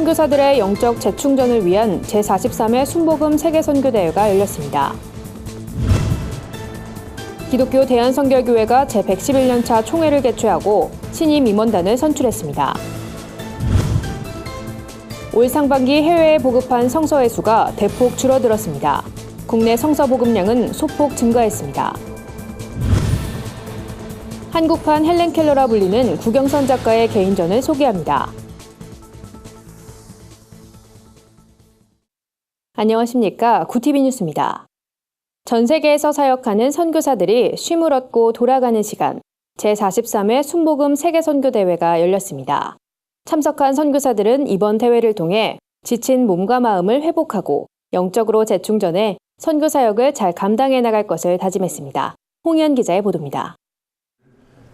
선교사들의 영적 재충전을 위한 제43회 순복음 세계선교대회가 열렸습니다. 기독교 대한선결교회가 제111년차 총회를 개최하고 신임 임원단을 선출했습니다. 올 상반기 해외에 보급한 성서의 수가 대폭 줄어들었습니다. 국내 성서 보급량은 소폭 증가했습니다. 한국판 헬렌 켈러라 불리는 구경선 작가의 개인전을 소개합니다. 안녕하십니까. 구티비 뉴스입니다. 전 세계에서 사역하는 선교사들이 쉼을 얻고 돌아가는 시간, 제43회 순복음 세계선교대회가 열렸습니다. 참석한 선교사들은 이번 대회를 통해 지친 몸과 마음을 회복하고 영적으로 재충전해 선교사역을 잘 감당해 나갈 것을 다짐했습니다. 홍현 기자의 보도입니다.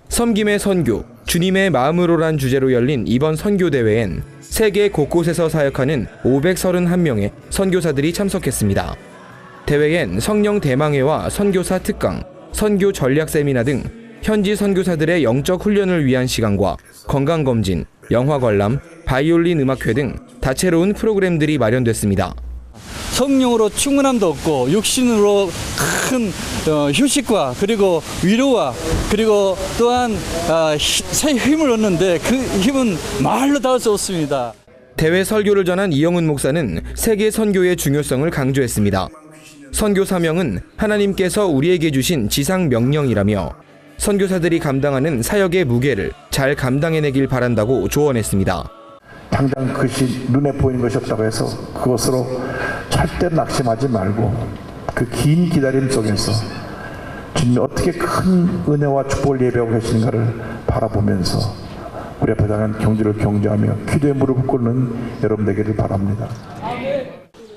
섬김의 선교, 주님의 마음으로란 주제로 열린 이번 선교대회엔 세계 곳곳에서 사역하는 531명의 선교사들이 참석했습니다. 대회엔 성령 대망회와 선교사 특강, 선교 전략 세미나 등 현지 선교사들의 영적 훈련을 위한 시간과 건강검진, 영화 관람, 바이올린 음악회 등 다채로운 프로그램들이 마련됐습니다. 성령으로 충만함도 없고 육신으로 큰 휴식과 그리고 위로와 그리고 또한 새 힘을 얻는데 그 힘은 말로 닿을 수 없습니다. 대회 설교를 전한 이영훈 목사는 세계 선교의 중요성을 강조했습니다. 선교 사명은 하나님께서 우리에게 주신 지상 명령이라며 선교사들이 감당하는 사역의 무게를 잘 감당해내길 바란다고 조언했습니다. 당장 그것이 눈에 보이는 것이 없다고 해서 그것으로 절대 낙심하지 말고 그 긴 기다림 속에서 주님이 어떻게 큰 은혜와 축복을 예배하고 계시는가를 바라보면서 우리 앞에 당한 경주를 경주하며 기도에 무릎 꿇는 여러분 되기를 바랍니다.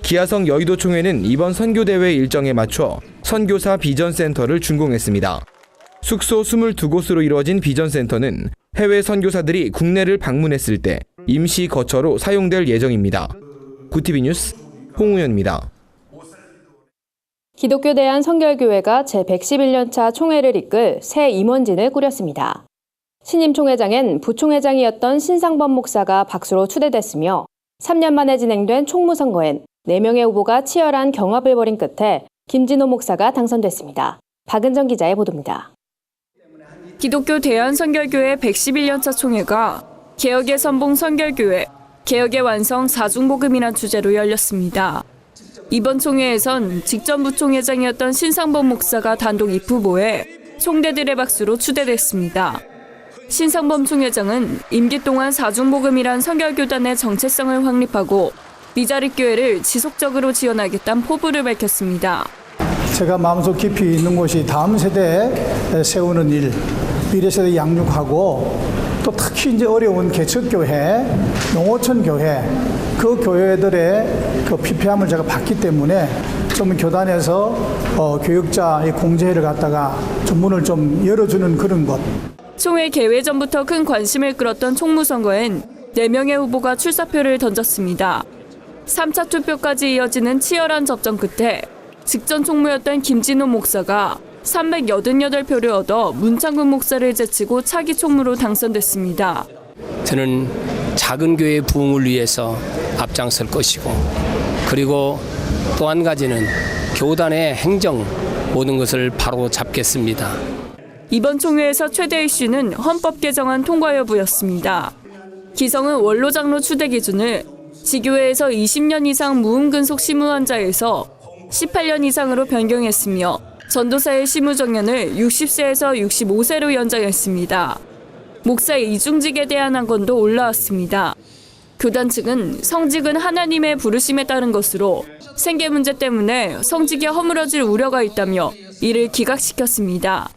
기아성 여의도 총회는 이번 선교대회 일정에 맞춰 선교사 비전센터를 준공했습니다. 숙소 22곳으로 이루어진 비전센터는 해외 선교사들이 국내를 방문했을 때 임시 거처로 사용될 예정입니다. 구티비 뉴스 홍우현입니다. 기독교 대한선결교회가 제111년차 총회를 이끌 새 임원진을 꾸렸습니다. 신임 총회장엔 부총회장이었던 신상범 목사가 박수로 추대됐으며 3년 만에 진행된 총무선거엔 4명의 후보가 치열한 경합을 벌인 끝에 김진호 목사가 당선됐습니다. 박은정 기자의 보도입니다. 기독교 대한선결교회 111년차 총회가 개혁의 선봉 선결교회, 개혁의 완성 사중복음이란 주제로 열렸습니다. 이번 총회에선 직전 부총회장이었던 신상범 목사가 단독 입후보에 총대들의 박수로 추대됐습니다. 신상범 총회장은 임기 동안 사중복음이란 선결교단의 정체성을 확립하고 미자립교회를 지속적으로 지원하겠다는 포부를 밝혔습니다. 제가 마음속 깊이 있는 곳이 다음 세대에 세우는 일, 미래 세대 양육하고 또 특히 이제 어려운 개척교회, 농어촌 교회, 그 교회들의 그 피폐함을 제가 봤기 때문에 좀 교단에서 교육자 공제회를 갖다가 좀 문을 좀 열어주는 그런 것. 총회 개회 전부터 큰 관심을 끌었던 총무선거엔 4명의 후보가 출사표를 던졌습니다. 3차 투표까지 이어지는 치열한 접전 끝에 직전 총무였던 김진호 목사가 388표를 얻어 문창근 목사를 제치고 차기 총무로 당선됐습니다. 저는 작은 교회의 부흥을 위해서 앞장설 것이고 그리고 또 한 가지는 교단의 행정 모든 것을 바로 잡겠습니다. 이번 총회에서 최대 이슈는 헌법 개정안 통과 여부였습니다. 기성은 원로 장로 추대 기준을 지교회에서 20년 이상 무음근속 심우 환자에서 18년 이상으로 변경했으며 전도사의 심우 정년을 60세에서 65세로 연장했습니다. 목사의 이중직에 대한 안건도 올라왔습니다. 교단 측은 성직은 하나님의 부르심에 따른 것으로 생계 문제 때문에 성직이 허물어질 우려가 있다며 이를 기각시켰습니다.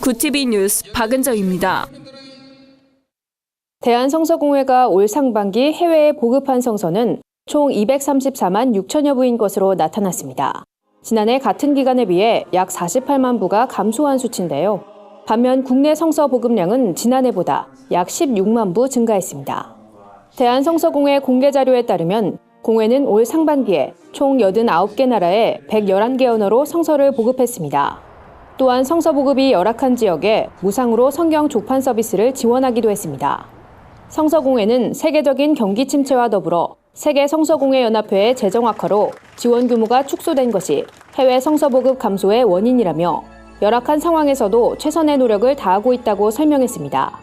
구티비 뉴스 박은정입니다. 대한성서공회가 올 상반기 해외에 보급한 성서는 총 234만 6천여 부인 것으로 나타났습니다. 지난해 같은 기간에 비해 약 48만 부가 감소한 수치인데요. 반면 국내 성서 보급량은 지난해보다 약 16만 부 증가했습니다. 대한성서공회 공개 자료에 따르면 공회는 올 상반기에 총 89개 나라에 111개 언어로 성서를 보급했습니다. 또한 성서 보급이 열악한 지역에 무상으로 성경 조판 서비스를 지원하기도 했습니다. 성서공회는 세계적인 경기 침체와 더불어 세계 성서공회연합회의 재정 악화로 지원 규모가 축소된 것이 해외 성서 보급 감소의 원인이라며 열악한 상황에서도 최선의 노력을 다하고 있다고 설명했습니다.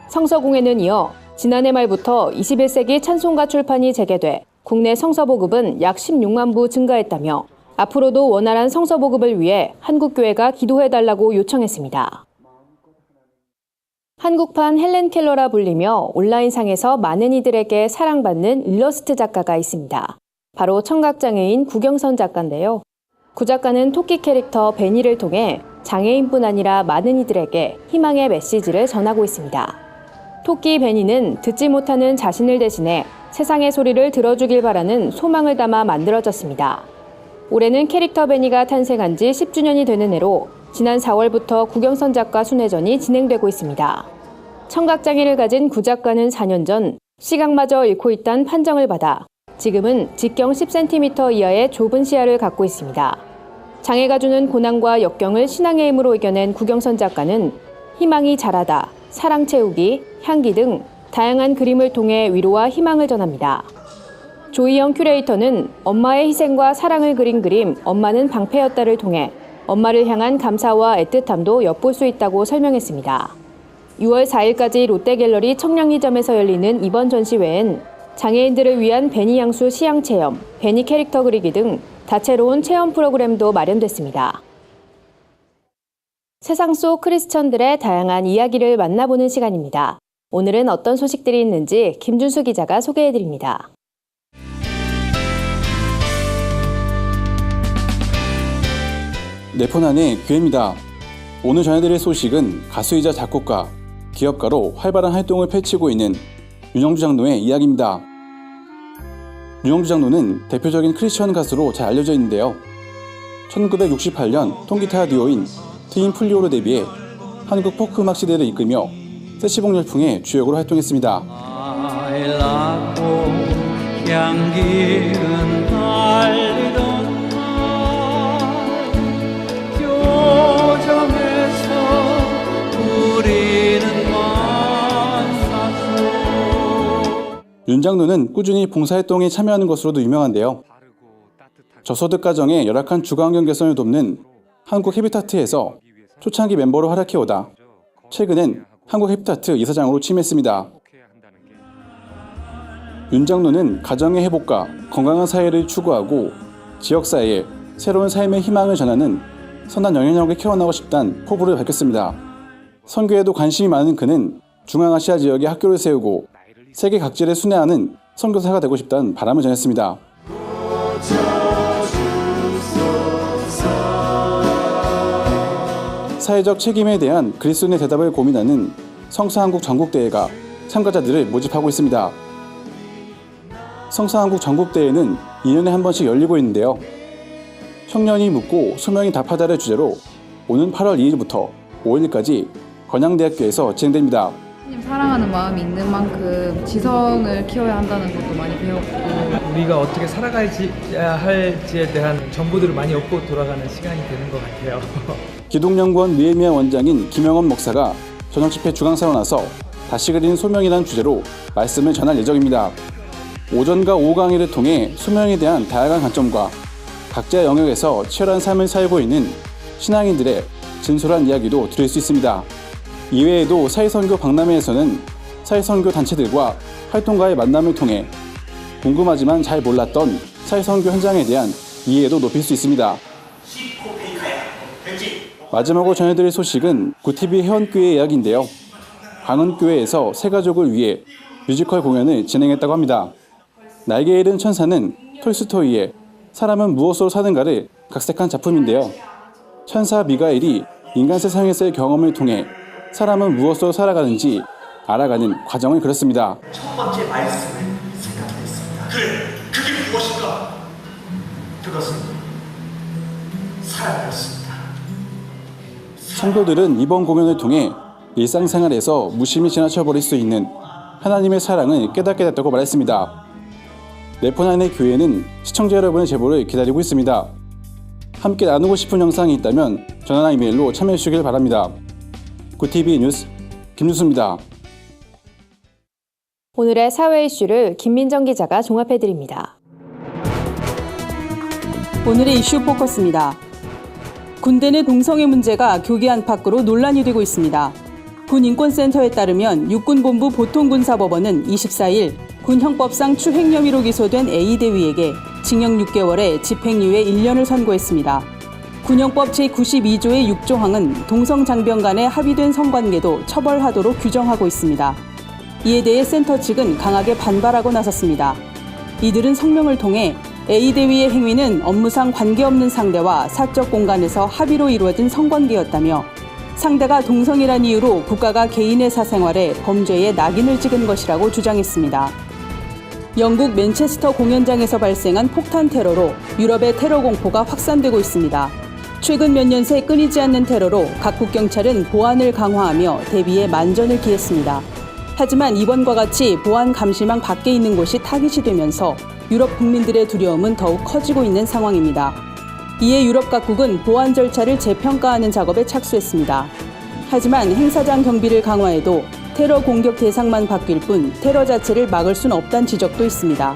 성서공회는 이어 지난해 말부터 21세기 찬송가 출판이 재개돼 국내 성서 보급은 약 16만 부 증가했다며 앞으로도 원활한 성서 보급을 위해 한국교회가 기도해달라고 요청했습니다. 한국판 헬렌 켈러라 불리며 온라인상에서 많은 이들에게 사랑받는 일러스트 작가가 있습니다. 바로 청각장애인 구경선 작가인데요. 구 작가는 토끼 캐릭터 베니를 통해 장애인뿐 아니라 많은 이들에게 희망의 메시지를 전하고 있습니다. 토끼 베니는 듣지 못하는 자신을 대신해 세상의 소리를 들어주길 바라는 소망을 담아 만들어졌습니다. 올해는 캐릭터 베니가 탄생한 지 10주년이 되는 해로 지난 4월부터 구경선 작가 순회전이 진행되고 있습니다. 청각장애를 가진 구 작가는 4년 전 시각마저 잃고 있다는 판정을 받아 지금은 직경 10cm 이하의 좁은 시야를 갖고 있습니다. 장애가 주는 고난과 역경을 신앙의 힘으로 이겨낸 구경선 작가는 희망이 자라다, 사랑 채우기, 향기 등 다양한 그림을 통해 위로와 희망을 전합니다. 조희영 큐레이터는 엄마의 희생과 사랑을 그린 그림 엄마는 방패였다를 통해 엄마를 향한 감사와 애틋함도 엿볼 수 있다고 설명했습니다. 6월 4일까지 롯데갤러리 청량리점에서 열리는 이번 전시회엔 장애인들을 위한 베니 향수 시향 체험, 베니 캐릭터 그리기 등 다채로운 체험 프로그램도 마련됐습니다. 세상 속 크리스천들의 다양한 이야기를 만나보는 시간입니다. 오늘은 어떤 소식들이 있는지 김준수 기자가 소개해드립니다. 네포난의 교회입니다. 오늘 전해드릴 소식은 가수이자 작곡가, 기업가로 활발한 활동을 펼치고 있는 윤영주 장로의 이야기입니다. 윤영주 장로는 대표적인 크리스천 가수로 잘 알려져 있는데요. 1968년 통기타 듀오인 트윈 플리오로 데뷔해 한국 포크 음악 시대를 이끌며 세시봉 열풍의 주역으로 활동했습니다. 향기는 달리던 교정에서 우리는 만났소. 윤 장로는 꾸준히 봉사활동에 참여하는 것으로도 유명한데요. 저소득 가정의 열악한 주거환경 개선을 돕는 한국 헤비타트에서 초창기 멤버로 활약해오다 최근엔 한국 헤비타트 이사장으로 취임했습니다. 윤 장로는 가정의 회복과 건강한 사회를 추구하고 지역사회에 새로운 삶의 희망을 전하는 선한 영향력을 키워나가고 싶다는 포부를 밝혔습니다. 선교에도 관심이 많은 그는 중앙아시아 지역에 학교를 세우고 세계 각지를 순회하는 선교사가 되고 싶다는 바람을 전했습니다. 사회적 책임에 대한 그리스도인의 대답을 고민하는 성서한국 전국대회가 참가자들을 모집하고 있습니다. 성서한국 전국대회는 2년에 한 번씩 열리고 있는데요. 청년이 묻고 소명이 답하다를 주제로 오는 8월 2일부터 5일까지 건양대학교에서 진행됩니다. 하나님 사랑하는 마음이 있는 만큼 지성을 키워야 한다는 것도 많이 배웠고 우리가 어떻게 살아가야 할지에 대한 정보들을 많이 얻고 돌아가는 시간이 되는 것 같아요. 기독연구원 느헤미야 원장인 김영원 목사가 저녁 집회 주강사로 나서 다시 그리는 소명이라는 주제로 말씀을 전할 예정입니다. 오전과 오후 강의를 통해 소명에 대한 다양한 관점과 각자의 영역에서 치열한 삶을 살고 있는 신앙인들의 진솔한 이야기도 들을 수 있습니다. 이외에도 사회선교 박람회에서는 사회선교 단체들과 활동가의 만남을 통해 궁금하지만 잘 몰랐던 사회선교 현장에 대한 이해도 높일 수 있습니다. 마지막으로 전해드릴 소식은 구티비 회원교회 이야기인데요. 광원교회에서 새 가족을 위해 뮤지컬 공연을 진행했다고 합니다. 날개 잃은 천사는 톨스토이의 사람은 무엇으로 사는가를 각색한 작품인데요. 천사 미가엘이 인간 세상에서의 경험을 통해 사람은 무엇으로 살아가는지 알아가는 과정을 그렸습니다. 첫 번째 말씀을 생각했습니다. 그게 무엇인가? 그것은 사랑이었습니다. 성도들은 이번 공연을 통해 일상생활에서 무심히 지나쳐버릴 수 있는 하나님의 사랑을 깨닫게 됐다고 말했습니다. 네포난의 교회는 시청자 여러분의 제보를 기다리고 있습니다. 함께 나누고 싶은 영상이 있다면 전화나 이메일로 참여해 주시길 바랍니다. 구TV 뉴스 김준수입니다. 오늘의 사회 이슈를 김민정 기자가 종합해드립니다. 오늘의 이슈 포커스입니다. 군대 내 동성애 문제가 교계 안팎으로 논란이 되고 있습니다. 군인권센터에 따르면 육군본부 보통군사법원은 24일 군형법상 추행 혐의로 기소된 A 대위에게 징역 6개월에 집행유예 1년을 선고했습니다. 군형법 제92조의 6조항은 동성장병 간의 합의된 성관계도 처벌하도록 규정하고 있습니다. 이에 대해 센터 측은 강하게 반발하고 나섰습니다. 이들은 성명을 통해 A 대위의 행위는 업무상 관계없는 상대와 사적 공간에서 합의로 이루어진 성관계였다며 상대가 동성이란 이유로 국가가 개인의 사생활에 범죄에 낙인을 찍은 것이라고 주장했습니다. 영국 맨체스터 공연장에서 발생한 폭탄 테러로 유럽의 테러 공포가 확산되고 있습니다. 최근 몇 년 새 끊이지 않는 테러로 각국 경찰은 보안을 강화하며 대비에 만전을 기했습니다. 하지만 이번과 같이 보안 감시망 밖에 있는 곳이 타깃이 되면서 유럽 국민들의 두려움은 더욱 커지고 있는 상황입니다. 이에 유럽 각국은 보안 절차를 재평가하는 작업에 착수했습니다. 하지만 행사장 경비를 강화해도 테러 공격 대상만 바뀔 뿐 테러 자체를 막을 순 없다는 지적도 있습니다.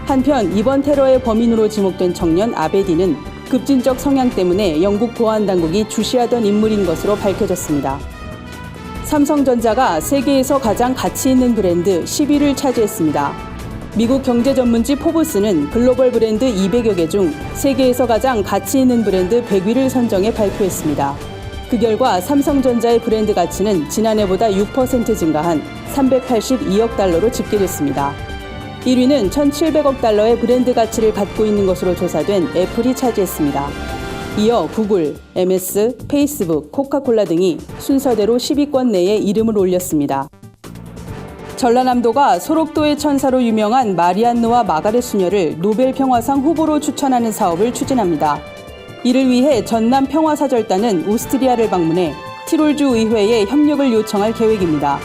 한편 이번 테러의 범인으로 지목된 청년 아베디는 급진적 성향 때문에 영국 보안 당국이 주시하던 인물인 것으로 밝혀졌습니다. 삼성전자가 세계에서 가장 가치 있는 브랜드 10위를 차지했습니다. 미국 경제 전문지 포브스는 글로벌 브랜드 200여 개 중 세계에서 가장 가치 있는 브랜드 100위를 선정해 발표했습니다. 그 결과 삼성전자의 브랜드 가치는 지난해보다 6% 증가한 382억 달러로 집계됐습니다. 1위는 1,700억 달러의 브랜드 가치를 갖고 있는 것으로 조사된 애플이 차지했습니다. 이어 구글, MS, 페이스북, 코카콜라 등이 순서대로 10위권 내에 이름을 올렸습니다. 전라남도가 소록도의 천사로 유명한 마리안느와 마가렛 수녀를 노벨 평화상 후보로 추천하는 사업을 추진합니다. 이를 위해 전남 평화사절단은 오스트리아를 방문해 티롤주 의회에 협력을 요청할 계획입니다.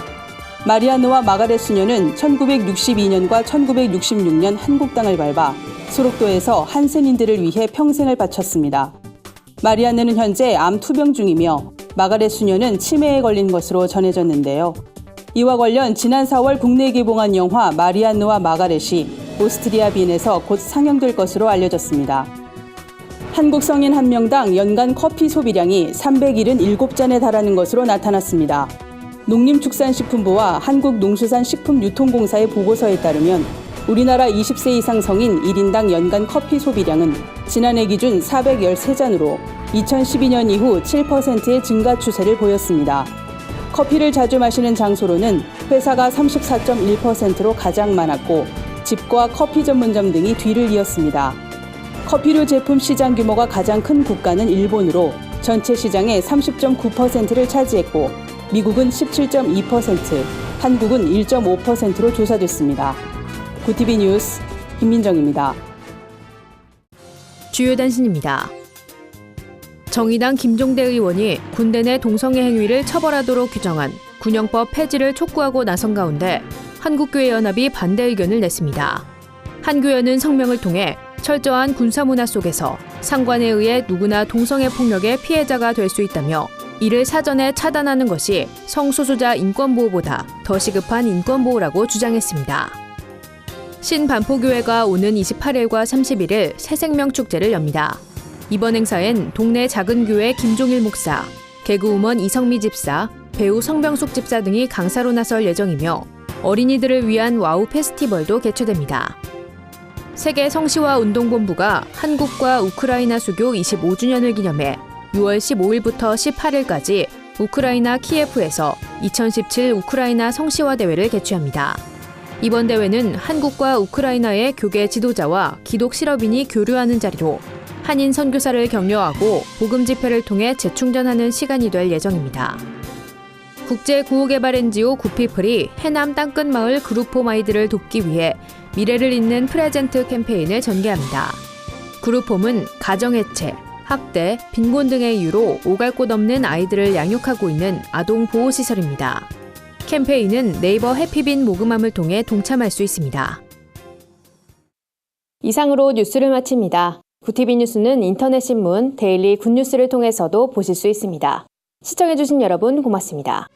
마리안느와 마가렛 수녀는 1962년과 1966년 한국 땅을 밟아 소록도에서 한센인들을 위해 평생을 바쳤습니다. 마리안느는 현재 암 투병 중이며 마가렛 수녀는 치매에 걸린 것으로 전해졌는데요. 이와 관련 지난 4월 국내에 개봉한 영화 마리안느와 마가렛이 오스트리아 빈에서 곧 상영될 것으로 알려졌습니다. 한국 성인 1명당 연간 커피 소비량이 377잔에 달하는 것으로 나타났습니다. 농림축산식품부와 한국농수산식품유통공사의 보고서에 따르면 우리나라 20세 이상 성인 1인당 연간 커피 소비량은 지난해 기준 413잔으로 2012년 이후 7%의 증가 추세를 보였습니다. 커피를 자주 마시는 장소로는 회사가 34.1%로 가장 많았고 집과 커피 전문점 등이 뒤를 이었습니다. 커피류 제품 시장 규모가 가장 큰 국가는 일본으로 전체 시장의 30.9%를 차지했고 미국은 17.2%, 한국은 1.5%로 조사됐습니다. 구티비 뉴스 김민정입니다. 주요 단신입니다. 정의당 김종대 의원이 군대 내 동성애 행위를 처벌하도록 규정한 군형법 폐지를 촉구하고 나선 가운데 한국교회연합이 반대 의견을 냈습니다. 한 교회는 성명을 통해 철저한 군사문화 속에서 상관에 의해 누구나 동성애 폭력의 피해자가 될 수 있다며 이를 사전에 차단하는 것이 성소수자 인권보호보다 더 시급한 인권보호라고 주장했습니다. 신반포교회가 오는 28일과 31일 새생명축제를 엽니다. 이번 행사엔 동네 작은 교회 김종일 목사, 개그우먼 이성미 집사, 배우 성병숙 집사 등이 강사로 나설 예정이며 어린이들을 위한 와우 페스티벌도 개최됩니다. 세계 성시화 운동본부가 한국과 우크라이나 수교 25주년을 기념해 6월 15일부터 18일까지 우크라이나 키예프에서 2017 우크라이나 성시화 대회를 개최합니다. 이번 대회는 한국과 우크라이나의 교계 지도자와 기독 실업인이 교류하는 자리로 한인 선교사를 격려하고 복음 집회를 통해 재충전하는 시간이 될 예정입니다. 국제 구호개발 NGO 구피플이 해남 땅끝마을 그룹홈 아이들을 돕기 위해 미래를 잇는 프레젠트 캠페인을 전개합니다. 그룹홈은 가정해체, 학대, 빈곤 등의 이유로 오갈 곳 없는 아이들을 양육하고 있는 아동 보호시설입니다. 캠페인은 네이버 해피빈 모금함을 통해 동참할 수 있습니다. 이상으로 뉴스를 마칩니다. 구티비 뉴스는 인터넷 신문 데일리 굿뉴스를 통해서도 보실 수 있습니다. 시청해주신 여러분 고맙습니다.